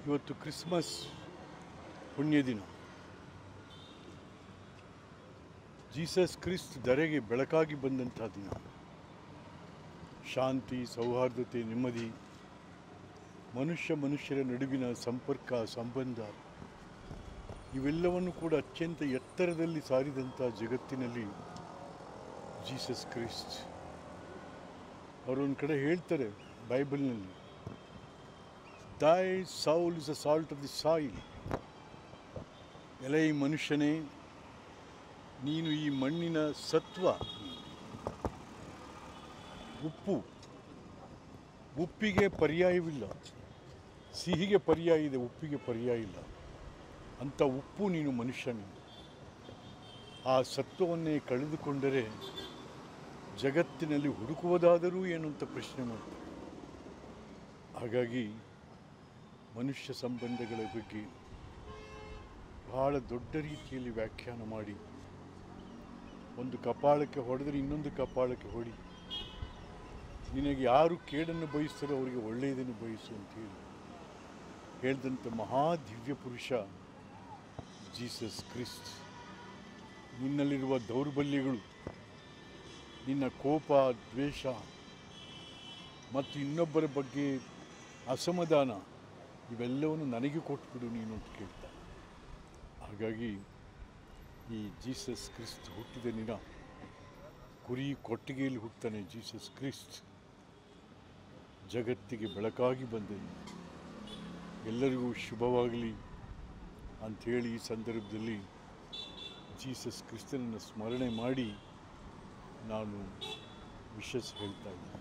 ಇವತ್ತು ಕ್ರಿಸ್ಮಸ್ ಪುಣ್ಯ ದಿನ. ಜೀಸಸ್ ಕ್ರಿಸ್ಟ್ ಧರೆಗೆ ಬೆಳಕಾಗಿ ಬಂದಂಥ ದಿನ. ಶಾಂತಿ, ಸೌಹಾರ್ದತೆ, ನೆಮ್ಮದಿ, ಮನುಷ್ಯರ ನಡುವಿನ ಸಂಪರ್ಕ, ಸಂಬಂಧ ಇವೆಲ್ಲವನ್ನು ಕೂಡ ಅತ್ಯಂತ ಎತ್ತರದಲ್ಲಿ ಸಾರಿದಂಥ ಜಗತ್ತಿನಲ್ಲಿ ಜೀಸಸ್ ಕ್ರಿಸ್ಟ್ ಅವರೊಂದು ಕಡೆ ಹೇಳ್ತಾರೆ ಬೈಬಲ್ನಲ್ಲಿ, Thy soul is the salt of the soil. ಎಲೈ ಮನುಷ್ಯನೇ, ನೀನು ಈ ಮಣ್ಣಿನ ಸತ್ವ, ಉಪ್ಪಿಗೆ ಪರ್ಯಾಯವಿಲ್ಲ. ಸಿಹಿಗೆ ಪರ್ಯಾಯ ಇದೆ, ಉಪ್ಪಿಗೆ ಪರ್ಯಾಯ ಇಲ್ಲ. ಅಂಥ ಉಪ್ಪು ನೀನು ಮನುಷ್ಯನೇ. ಆ ಸತ್ವವನ್ನೇ ಕಳೆದುಕೊಂಡರೆ ಜಗತ್ತಿನಲ್ಲಿ ಹುಡುಕುವುದಾದರೂ ಏನು ಅಂತ ಪ್ರಶ್ನೆ ಮಾಡ್ತಾರೆ. ಹಾಗಾಗಿ ಮನುಷ್ಯ ಸಂಬಂಧಗಳ ಬಗ್ಗೆ ಬಹಳ ದೊಡ್ಡ ರೀತಿಯಲ್ಲಿ ವ್ಯಾಖ್ಯಾನ ಮಾಡಿ, ಒಂದು ಕಪಾಳಕ್ಕೆ ಹೊಡೆದರೆ ಇನ್ನೊಂದು ಕಪಾಳಕ್ಕೆ ಹೊಡಿ, ನಿನಗೆ ಯಾರು ಕೇಡನ್ನು ಬಯಸ್ತಾರೋ ಅವರಿಗೆ ಒಳ್ಳೆಯದನ್ನು ಬಯಸು ಅಂತೇಳಿ ಹೇಳಿದಂಥ ಮಹಾ ದಿವ್ಯ ಪುರುಷ ಜೀಸಸ್ ಕ್ರಿಸ್ಟ್. ನಿನ್ನಲ್ಲಿರುವ ದೌರ್ಬಲ್ಯಗಳು, ನಿನ್ನ ಕೋಪ, ದ್ವೇಷ ಮತ್ತು ಇನ್ನೊಬ್ಬರ ಬಗ್ಗೆ ಅಸಮಾಧಾನ ಇವೆಲ್ಲವನ್ನು ನನಗೆ ಕೊಟ್ಬಿಡು ನೀನು ಅಂತ ಕೇಳ್ತಾನೆ. ಹಾಗಾಗಿ ಈ ಜೀಸಸ್ ಕ್ರಿಸ್ಟ್ ಹುಟ್ಟಿದ ದಿನ ಕುರಿ ಕೊಟ್ಟಿಗೆಯಲ್ಲಿ ಹುಟ್ಟುತ್ತಾನೆ ಜೀಸಸ್ ಕ್ರಿಸ್ಟ್. ಜಗತ್ತಿಗೆ ಬೆಳಕಾಗಿ ಬಂದ ಎಲ್ಲರಿಗೂ ಶುಭವಾಗಲಿ ಅಂಥೇಳಿ ಈ ಸಂದರ್ಭದಲ್ಲಿ ಜೀಸಸ್ ಕ್ರಿಸ್ತನನ್ನು ಸ್ಮರಣೆ ಮಾಡಿ ನಾನು ವಿಶಸ್ ಹೇಳ್ತಾ ಇದ್ದೀನಿ.